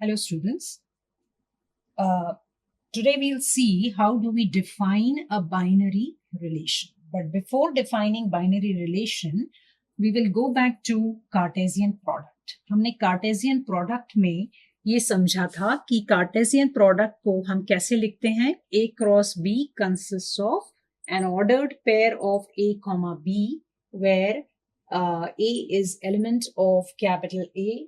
Hello students. Today we'll see how do we define a binary relation. But before defining binary relation, we will go back to Cartesian product. हमने Cartesian product में ये समझा था कि Cartesian product को हम कैसे लिखते हैं. A cross B consists of an ordered pair of A comma B where A is element of capital A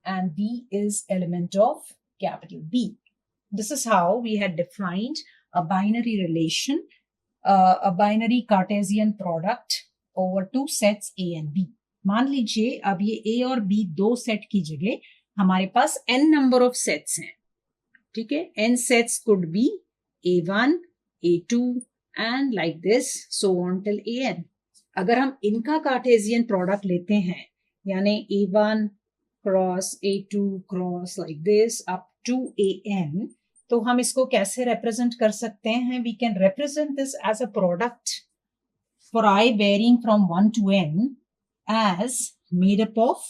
and B is element of capital B. This is how we had defined a binary relation, a binary Cartesian product over two sets A and B. मान लीजिए अब ये A और B दो set की जगह हमारे पास n number of sets हैं, ठीक है. n sets could be A1, A2 and like this so on till AN. अगर हम इनका कार्टेशियन प्रोडक्ट लेते हैं यानी A1 cross A2 cross like this up to AN, तो हम इसको कैसे रिप्रेजेंट कर सकते हैं. We can represent this as a product for I varying from 1 to n as made up of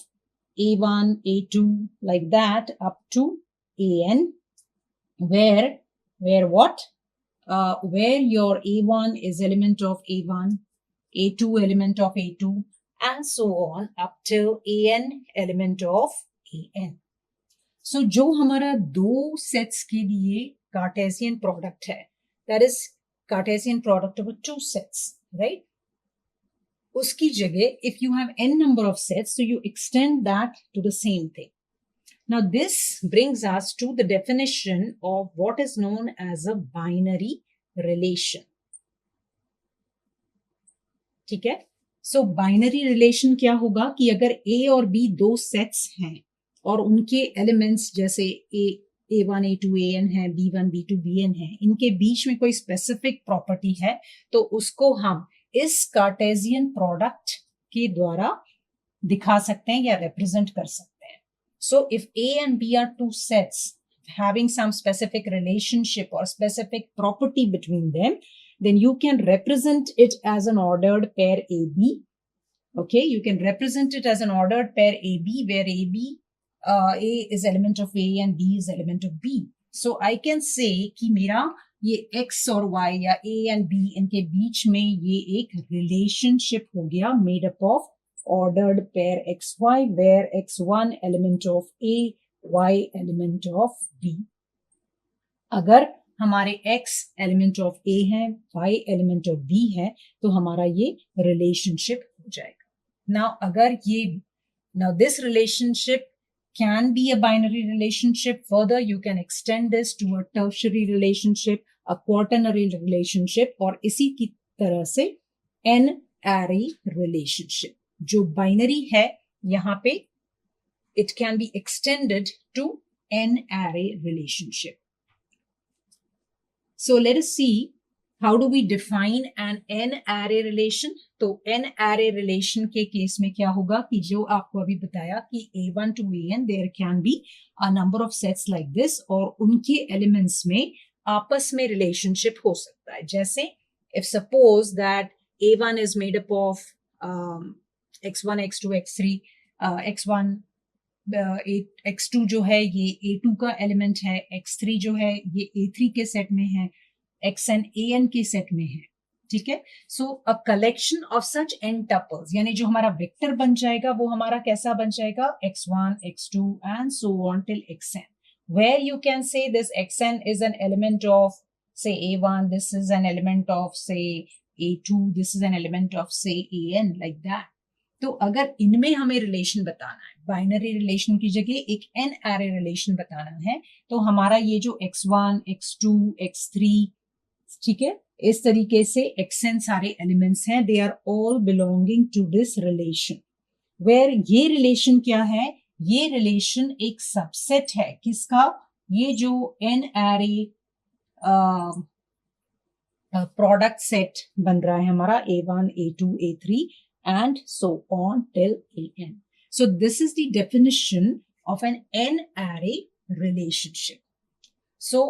A1, A2 like that up to AN, where what? Where your A1 is element of A1, A2 element of A2 and so on up till AN element of AN. So जो हमारा दो sets के लिए Cartesian product है, that is Cartesian product over two sets, right? उसकी जगह if you have n number of sets, so you extend that to the same thing. Now this brings us to the definition of what is known as a binary relation. ठीक है. So binary relation क्या होगा कि अगर A और B दो sets हैं और उनके एलिमेंट्स जैसे A1, A2, AN है, B1, B2, BN है, इनके बीच में कोई स्पेसिफिक प्रॉपर्टी है तो उसको हम इस कार्टेशियन प्रोडक्ट के द्वारा दिखा सकते हैं या रिप्रेजेंट कर सकते हैं. So if A and B are two sets having some specific relationship or specific property between them, then you can represent it as an ordered pair AB. Okay, you can represent it as an ordered pair AB where A is element of A and B is element of B. So I can say कि मेरा ये X और Y या A and B इनके बीच में ये एक relationship हो गया made up of ordered pair XY where X1 element of A, Y element of B. अगर हमारे X element of A है, Y element of B है, तो हमारा ये relationship हो जाएगा. Now this relationship can be a binary relationship. Further, you can extend this to a tertiary relationship, a quaternary relationship और इसी की तरह से n-array relationship. जो binary है यहाँ पे it can be extended to n-array relationship. So let us see how do we define an n-array relation. तो n-array relation के केस में क्या होगा कि जो आपको अभी बताया कि A1 to AN there can be a number of sets like this और उनके elements में आपस में relationship हो सकता है. जैसे if suppose that A1 is made up of X1, X2, X3, X1 X2 जो है ये A2 का एलिमेंट है, X3 जो है ये A3 के सेट में है, Xn AN के सेट में है. ठीक है. So a collection of such n tuples यानी जो हमारा वेक्टर बन जाएगा वो हमारा कैसा बन जाएगा X1, X2 and so on till Xn, where you can say this Xn is an element of say A1, this is an element of say A2, this is an element of say AN like that. तो अगर इनमें हमें relation बताना है, binary relation की जगह एक n array relation बताना है, तो हमारा ये जो X1, X2, X3, ठीक है, इस तरीके से Xn सारे एलिमेंट्स हैं, they are all belonging to this relation. Where ये रिलेशन क्या है? ये रिलेशन एक सबसेट है किसका? ये जो n array प्रोडक्ट सेट बन रहा है हमारा A1, A2, A3 and so on till AN. So this is the definition of an n-array relationship. So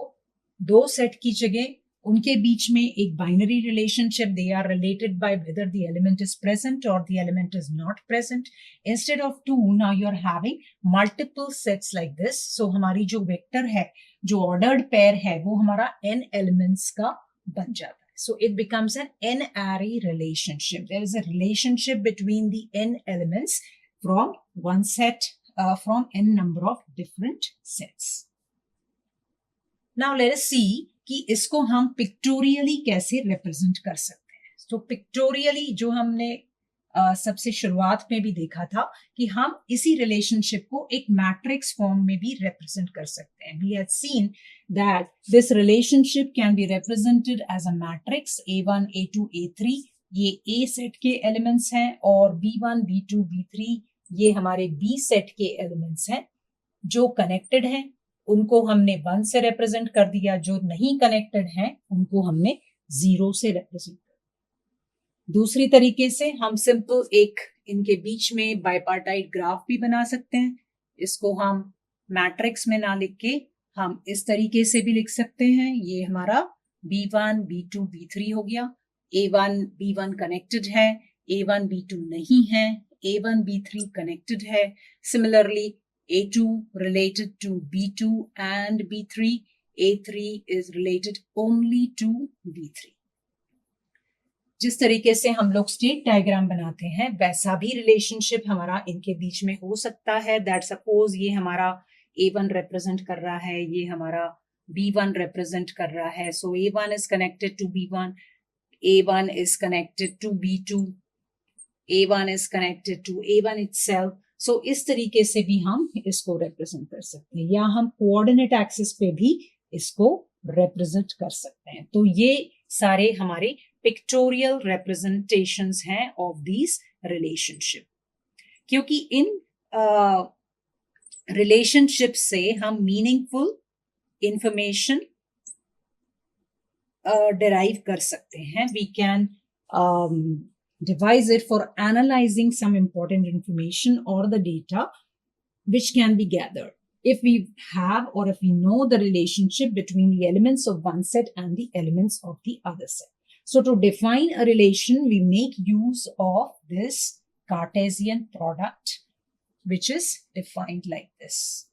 दो सेट की जगह उनके बीच में एक binary relationship, they are related by whether the element is present और the element is not present. Instead of 2 now you are having multiple sets like this. So हमारी जो वेक्टर है, जो ऑर्डर्ड पेयर है, वो हमारा n एलिमेंट्स का बन जाता है. So it becomes an n-array relationship. There is a relationship between the n elements from one set, from n number of different sets. Now let us see कि इसको हम पिक्टोरियली कैसे रिप्रेजेंट कर सकते हैं. तो पिक्टोरियली जो हमने सबसे शुरुआत में भी देखा था कि हम इसी रिलेशनशिप को एक मैट्रिक्स फॉर्म में भी रिप्रेजेंट कर सकते हैं. We have seen that this relationship can be represented as a matrix A1, A2, A3. ये A सेट के एलिमेंट्स हैं और B1, B2, B3 ये हमारे B सेट के एलिमेंट्स हैं. जो कनेक्टेड हैं उनको हमने 1 से रिप्रेजेंट कर दिया, जो नहीं कनेक्टेड हैं उनको हमने 0 से रिप्रेजेंट कर दिया. दूसरी तरीके से हम सिंपल एक इनके बीच में बाइपार्टाइट ग्राफ भी बना सकते हैं. इसको हम मैट्रिक्स में ना लिख के हम इस तरीके से भी लिख सकते हैं. ये हमारा B1, B2, B3 हो गया. A1, B1 कनेक्टेड है, A1, B2 नहीं है, A1, B3 कनेक्टेड है. Similarly A2 related to B2 and B3, A3 is related only to B3. जिस तरीके से हम लोग स्टेट डायग्राम बनाते हैं वैसा भी रिलेशनशिप हमारा इनके बीच में हो सकता है. दैट सपोज ये हमारा A1 रिप्रेजेंट कर रहा है, ये हमारा B1 रिप्रेजेंट कर रहा है. So A1 is connected to B1, A1 is connected to B2, A1 is connected to A1 itself. So इस तरीके से भी हम इसको रिप्रेजेंट कर सकते हैं, या हम कोऑर्डिनेट एक्सिस पे भी इसको रिप्रेजेंट कर सकते हैं. तो ये सारे हमारे पिक्टोरियल रिप्रेजेंटेशंस हैं ऑफ दिस रिलेशनशिप. क्योंकि इन रिलेशनशिप से हम मीनिंगफुल इंफॉर्मेशन derive कर सकते हैं. We can devise it for analyzing some important information or the data which can be gathered if we have or if we know the relationship between the elements of one set and the elements of the other set. So to define a relation, we make use of this Cartesian product, which is defined like this.